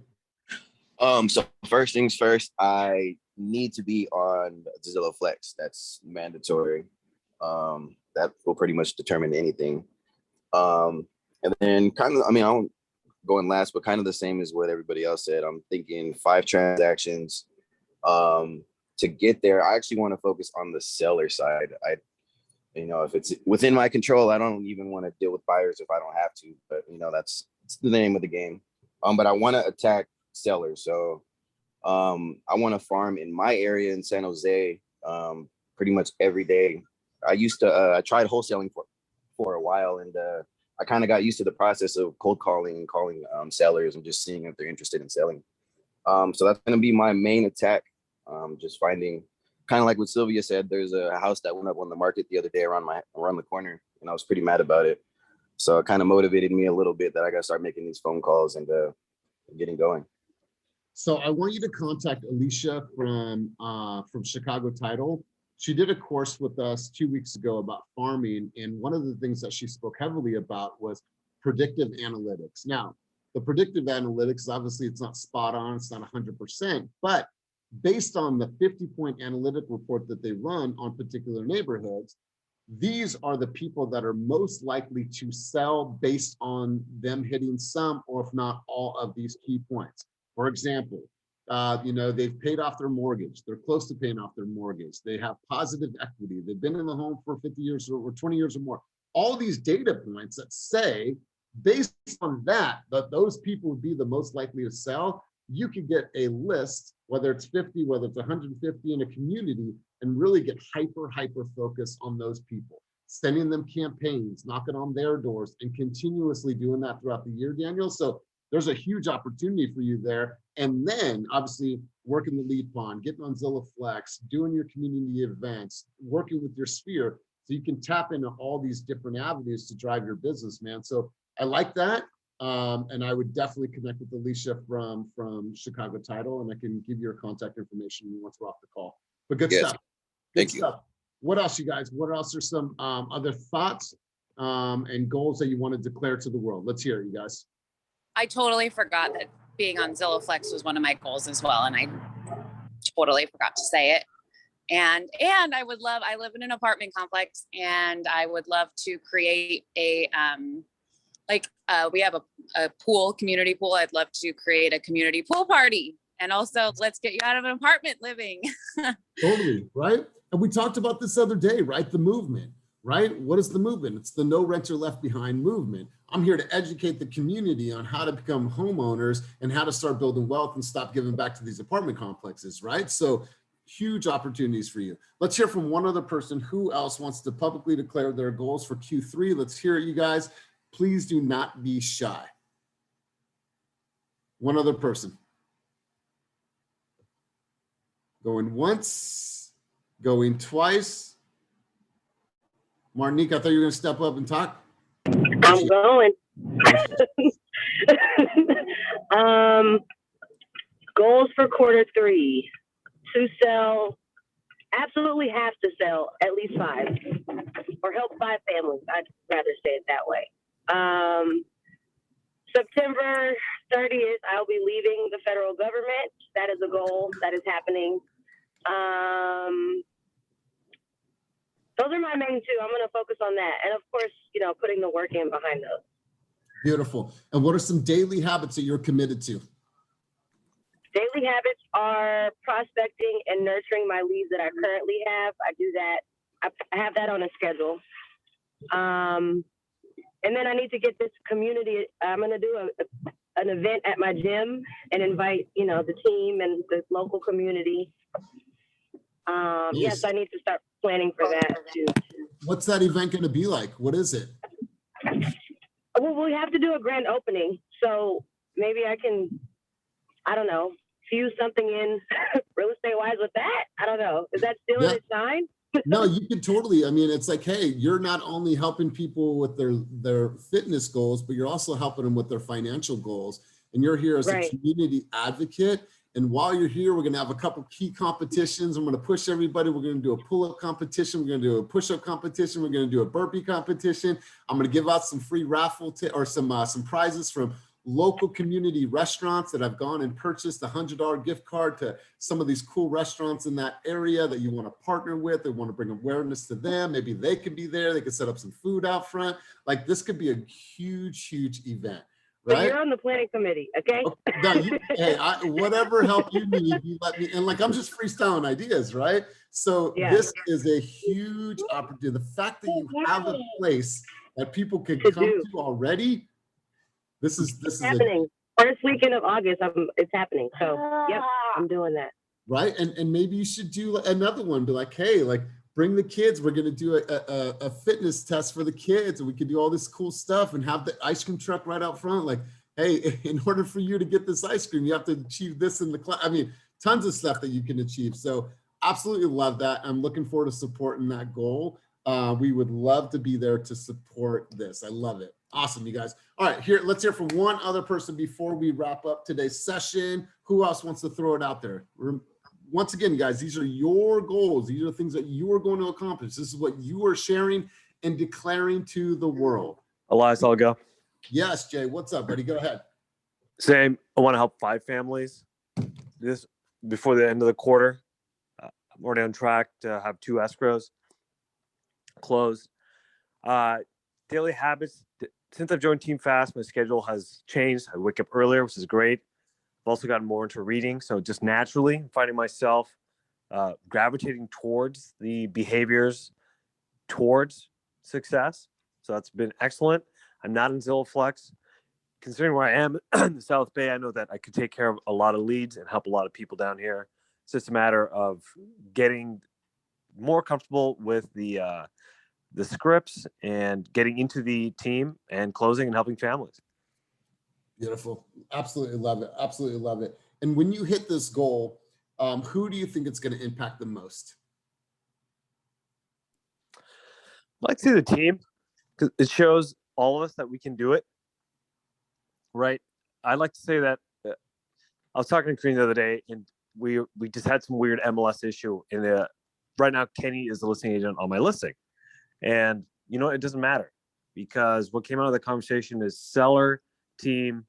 So first things first, I need to be on Zillow Flex. That's mandatory. That will pretty much determine anything. And then kind of, I won't go in last, but kind of the same as what everybody else said. I'm thinking 5 transactions, to get there, I actually want to focus on the seller side. If it's within my control, I don't even want to deal with buyers if I don't have to, but that's the name of the game. But I want to attack sellers. So I want to farm in my area in San Jose pretty much every day. I tried wholesaling for a while, and I kind of got used to the process of cold calling and calling sellers and just seeing if they're interested in selling. So that's going to be my main attack. Just finding, kind of like what Sylvia said, there's a house that went up on the market the other day around the corner, and I was pretty mad about it. So it kind of motivated me a little bit that I got to start making these phone calls and getting going. So I want you to contact Alicia from Chicago Title. She did a course with us 2 weeks ago about farming, and one of the things that she spoke heavily about was predictive analytics. Now, the predictive analytics, obviously it's not spot on, it's not 100%, but based on the 50-point analytic report that they run on particular neighborhoods, these are the people that are most likely to sell based on them hitting some, or if not all, of these key points. For example, they've paid off their mortgage. They're close to paying off their mortgage. They have positive equity. They've been in the home for 50 years or 20 years or more. All these data points that say, based on that those people would be the most likely to sell. You could get a list, whether it's 50, whether it's 150 in a community, and really get hyper focused on those people, sending them campaigns, knocking on their doors, and continuously doing that throughout the year, Daniel. So there's a huge opportunity for you there. And then obviously working the lead pond, getting on Zillow Flex, doing your community events, working with your sphere, so you can tap into all these different avenues to drive your business, man. So I like that. And I would definitely connect with Alicia from Chicago Title, and I can give you her contact information once we're off the call. But good stuff. Good stuff. What else, you guys? What else are some other thoughts and goals that you want to declare to the world? Let's hear it, you guys. I totally forgot that being on Zillow Flex was one of my goals as well, and I totally forgot to say it. And I live in an apartment complex, and I would love to create a we have a pool, community pool. I'd love to create a community pool party, and also let's get you out of an apartment living. Totally, right? And we talked about this other day, right? The movement, right? What is the movement? It's the No Renter Left Behind movement. I'm here to educate the community on how to become homeowners and how to start building wealth and stop giving back to these apartment complexes, right? So huge opportunities for you. Let's hear from one other person. Who else wants to publicly declare their goals for Q3? Let's hear it, you guys. Please do not be shy. One other person. Going once, going twice. Martinique, I thought you were going to step up and talk. I'm going. Goals for Q3: to sell, absolutely have to sell at least 5, or help 5 families. I'd rather say it that way. September 30th, I'll be leaving the federal government. That is a goal that is happening. Those are my main 2. I'm going to focus on that. And of course, putting the work in behind those. Beautiful. And what are some daily habits that you're committed to? Daily habits are prospecting and nurturing my leads that I currently have. I do that. I have that on a schedule. And then I need to get this community. I'm going to do an event at my gym and invite, the team and the local community. Yes, I need to start planning for that too. What's that event going to be like? What is it? Well, we have to do a grand opening. So maybe I can, I don't know, fuse something in real estate wise with that. I don't know. Is that still in its shine? No, you can totally. I mean, it's like, hey, you're not only helping people with their fitness goals, but you're also helping them with their financial goals. And you're here as a community advocate. And while you're here, we're going to have a couple key competitions. I'm going to push everybody. We're going to do a pull-up competition. We're going to do a push-up competition. We're going to do a burpee competition. I'm going to give out some free raffle or some prizes from local community restaurants that I've gone and purchased a $100 gift card to some of these cool restaurants in that area that you want to partner with. They want to bring awareness to them. Maybe they could be there. They could set up some food out front. Like, this could be a huge, huge event, But right? you're on the planning committee, okay? No, hey, whatever help you need, you let me. And like I'm just freestyling ideas, right? So Yeah. this is a huge opportunity. The fact that you have a place that people can To come do. to already. This is It's happening. First weekend of August, it's happening. So, yep, I'm doing that. right. And maybe you should do another one. Be like, hey, like bring the kids. We're gonna do a fitness test for the kids, and we could do all this cool stuff and have the ice cream truck right out front. Like, hey, in order for you to get this ice cream, you have to achieve this in the class. I mean, tons of stuff that you can achieve. So absolutely love that. I'm looking forward to supporting that goal. We would love to be there to support this. I love it. Awesome, you guys. All right, here, let's hear from one other person before we wrap up today's session. Who else wants to throw it out there? Once again, guys, these are your goals. These are the things that you are going to accomplish. This is what you are sharing and declaring to the world. Elias, I'll go. Yes, Jay, what's up, buddy? Go ahead. Same. I want to help 5 families this before the end of the quarter. I'm already on track to have 2 escrows closed. Daily habits. Since I've joined Team Fast, my schedule has changed. I wake up earlier, which is great. I've also gotten more into reading. So just naturally finding myself gravitating towards the behaviors towards success. So that's been excellent. I'm not in Zillow Flex. Considering where I am in the South Bay, I know that I could take care of a lot of leads and help a lot of people down here. It's just a matter of getting more comfortable with the scripts and getting into the team and closing and helping families. Beautiful. Absolutely love it. Absolutely love it. And when you hit this goal, who do you think it's going to impact the most? I'd like to see the team because it shows all of us that we can do it. Right. I'd like to say that I was talking to Kareem the other day, and we just had some weird MLS issue. And right now, Kenny is the listing agent on my listing. And, you know, it doesn't matter because what came out of the conversation is seller, team,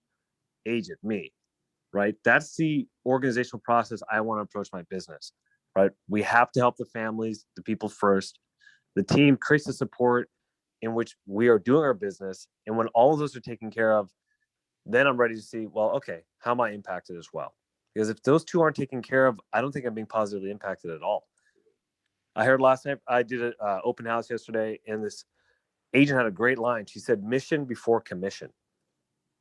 agent, me, right? That's the organizational process I want to approach my business, right? We have to help the families, the people first. The team creates the support in which we are doing our business. And when all of those are taken care of, then I'm ready to see, well, okay, how am I impacted as well? Because if those 2 aren't taken care of, I don't think I'm being positively impacted at all. I heard last night, I did an open house yesterday, and this agent had a great line. She said, mission before commission.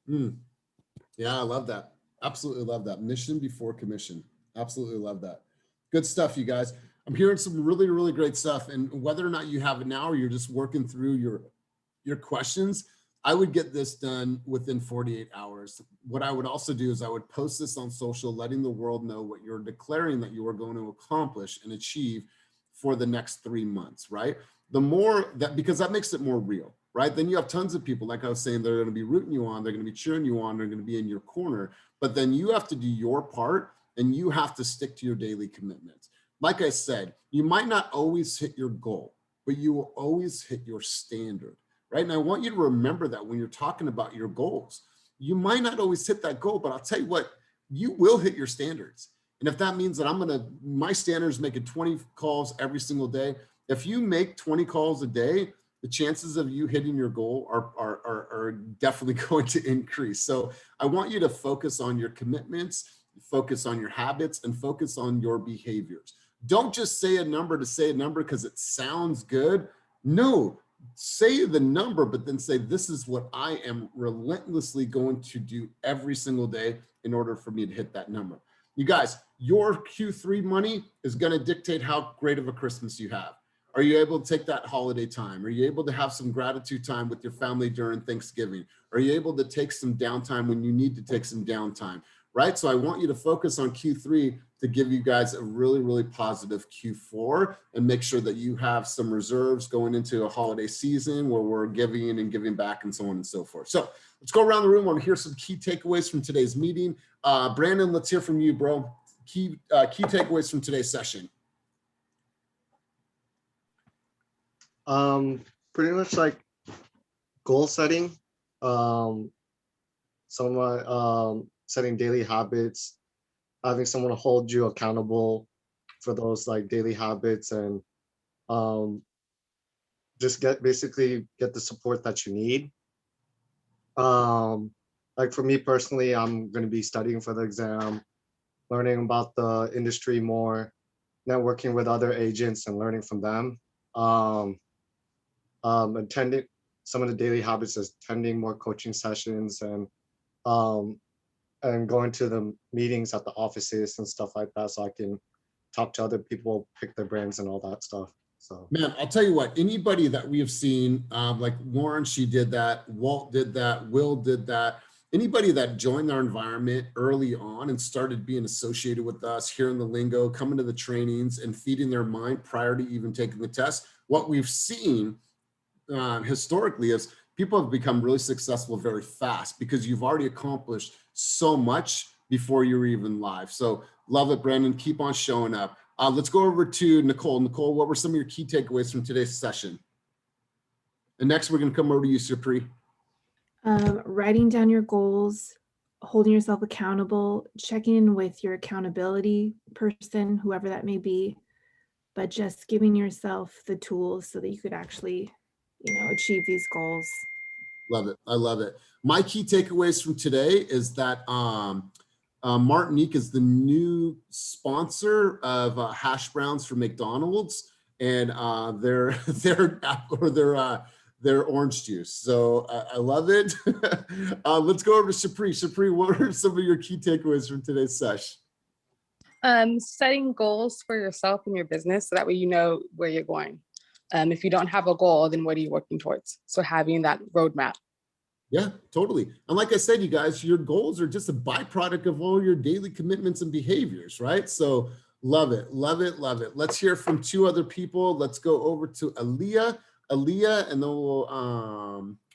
Yeah, I love that. Absolutely love that. Mission before commission. Absolutely love that. Good stuff, you guys. I'm hearing some really, really great stuff. And whether or not you have it now or you're just working through your questions, I would get this done within 48 hours. What I would also do is I would post this on social, letting the world know what you're declaring that you are going to accomplish and achieve for the next 3 months, right? The more that, because that makes it more real, right? Then you have tons of people, like I was saying, they're going to be rooting you on, they're going to be cheering you on, they're going to be in your corner, but then you have to do your part and you have to stick to your daily commitments. Like I said, you might not always hit your goal, but you will always hit your standard, right? And I want you to remember that when you're talking about your goals. You might not always hit that goal, but I'll tell you what, you will hit your standards. And if that means that my standard is making 20 calls every single day, if you make 20 calls a day, the chances of you hitting your goal are definitely going to increase. So I want you to focus on your commitments, focus on your habits, and focus on your behaviors. Don't just say a number to say a number because it sounds good. No, say the number, but then say, this is what I am relentlessly going to do every single day in order for me to hit that number. You guys, your Q3 money is going to dictate how great of a Christmas you have. Are you able to take that holiday time? Are you able to have some gratitude time with your family during Thanksgiving? Are you able to take some downtime when you need to take some downtime, right? So I want you to focus on Q3 to give you guys a really, really positive Q4 and make sure that you have some reserves going into a holiday season where we're giving and giving back and so on and so forth. So let's go around the room. I want to hear some key takeaways from today's meeting. Brandon, let's hear from you, bro. Key takeaways from today's session. Pretty much like goal setting, setting daily habits, having someone to hold you accountable for those like daily habits, and just basically get the support that you need. like for me personally, I'm going to be studying for the exam, learning about the industry more, networking with other agents and learning from them. Attending some of the daily habits is attending more coaching sessions and going to the meetings at the offices and stuff like that, so I can talk to other people, pick their brains and all that stuff. So Man, I'll tell you what, anybody that we have seen, like Lauren, she did that, Walt did that, Will did that. Anybody that joined our environment early on and started being associated with us, hearing the lingo, coming to the trainings and feeding their mind prior to even taking the test, what we've seen historically is people have become really successful very fast because you've already accomplished so much before you were even live. So love it, Brandon. Keep on showing up. Let's go over to Nicole. Nicole, what were some of your key takeaways from today's session? And next, we're going to come over to you, Supri. Writing down your goals, holding yourself accountable, checking in with your accountability person, whoever that may be, but just giving yourself the tools so that you could actually, achieve these goals. Love it. I love it. My key takeaways from today is that Martinique is the new sponsor of hash browns for McDonald's and their orange juice. So I love it. Let's go over to Supri. Supri, what are some of your key takeaways from today's sesh? Setting goals for yourself and your business so that way you know where you're going. If you don't have a goal, then what are you working towards? So having that roadmap. Yeah, totally. And like I said, you guys, your goals are just a byproduct of all your daily commitments and behaviors, right? So love it, love it, love it. Let's hear from two other people. Let's go over to Aaliyah, and then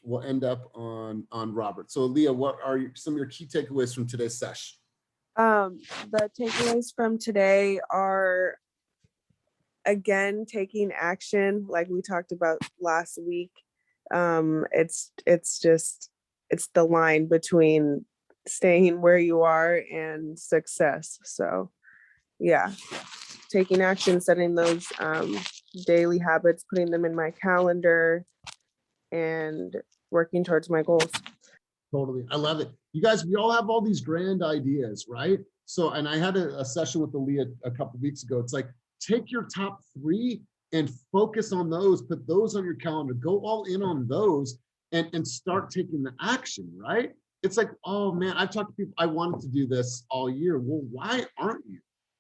we'll end up on Robert. So Aaliyah, what are some of your key takeaways from today's sesh? The takeaways from today are, again, taking action like we talked about last week. It's the line between staying where you are and success. So yeah, taking action, setting those daily habits, putting them in my calendar and working towards my goals. Totally. I love it. You guys, we all have all these grand ideas, right? So, and I had a session with Aaliyah a couple of weeks ago. It's like, take your top 3 and focus on those, put those on your calendar, go all in on those and start taking the action, right? It's like, oh man, I've talked to people, I wanted to do this all year. Well, why aren't you,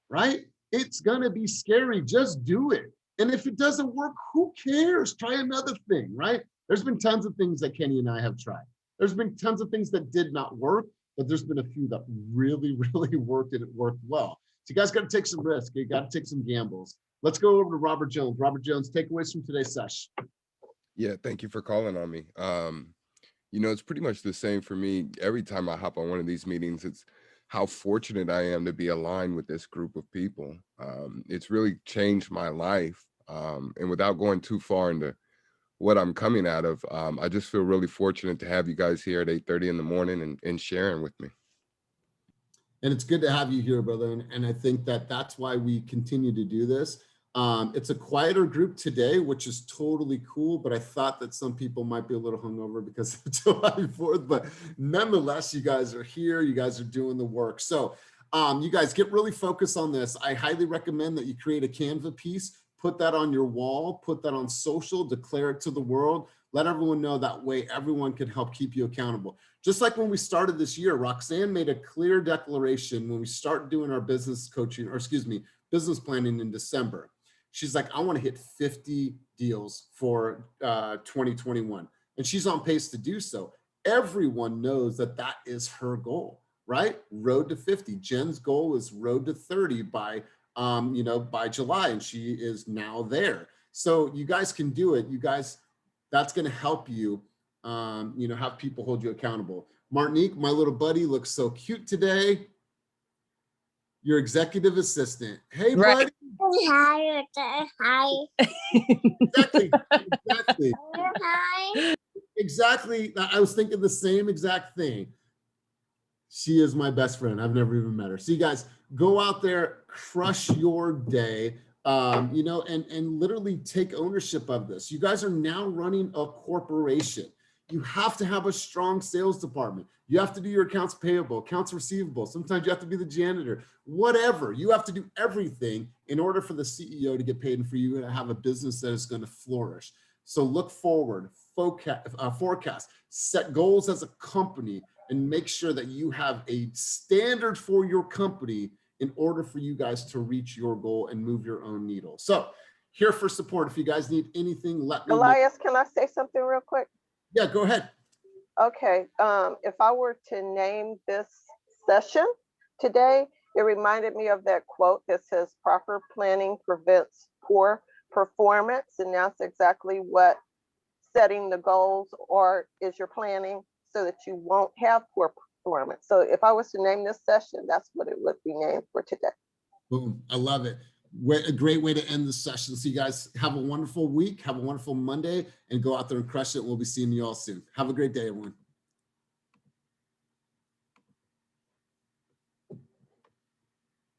right? It's gonna be scary, just do it. And if it doesn't work, who cares? Try another thing, right? There's been tons of things that Kenny and I have tried. There's been tons of things that did not work, but there's been a few that really, really worked and it worked well. So you guys got to take some risks. You got to take some gambles. Let's go over to Robert Jones. Robert Jones, takeaways from today's sesh. Yeah, thank you for calling on me. It's pretty much the same for me. Every time I hop on one of these meetings, it's how fortunate I am to be aligned with this group of people. It's really changed my life. And without going too far into what I'm coming out of, I just feel really fortunate to have you guys here at 8:30 in the morning and sharing with me. And it's good to have you here, brother. And I think that's why we continue to do this. It's a quieter group today, which is totally cool, but I thought that some people might be a little hungover because of July 4th, but nonetheless, you guys are here, you guys are doing the work. So you guys get really focused on this. I highly recommend that you create a Canva piece, put that on your wall, put that on social, declare it to the world, let everyone know. That way everyone can help keep you accountable. Just like when we started this year, Roxanne made a clear declaration when we start doing our business coaching, or excuse me, business planning in December. She's like, I want to hit 50 deals for 2021. And she's on pace to do so. Everyone knows that that is her goal, right? Road to 50. Jen's goal is road to 30 by July, and she is now there. So you guys can do it. You guys, that's going to help you, have people hold you accountable. Martinique, my little buddy, looks so cute today. Your executive assistant. Hey, buddy. Hi. Exactly. Hi. Exactly. I was thinking the same exact thing. She is my best friend. I've never even met her. So you guys go out there, crush your day, and literally take ownership of this. You guys are now running a corporation. you have to have a strong sales department. You have to do your accounts payable, accounts receivable. Sometimes you have to be the janitor, whatever. You have to do everything in order for the CEO to get paid and for you to have a business that is going to flourish. So look forward, forecast, set goals as a company, and make sure that you have a standard for your company in order for you guys to reach your goal and move your own needle. So here for support. If you guys need anything, let me know. Elias, can I say something real quick? Yeah, go ahead. Okay, if I were to name this session today, it reminded me of that quote that says proper planning prevents poor performance. And that's exactly what setting the goals or is your planning so that you won't have poor performance. So if I was to name this session, that's what it would be named for today. Boom, I love it. A great way to end the session. So you guys have a wonderful week, have a wonderful Monday, and go out there and crush it. We'll be seeing you all soon. Have a great day, everyone.